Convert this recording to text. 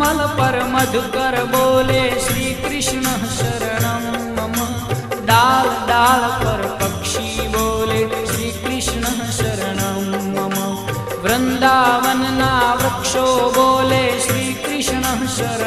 कमल पर मधुकर बोले श्री कृष्ण शरणं मम। डाल डाल पर पक्षी बोले श्री कृष्ण शरणं मम। वृंदावन ना वृक्षो बोले श्री कृष्ण शरणं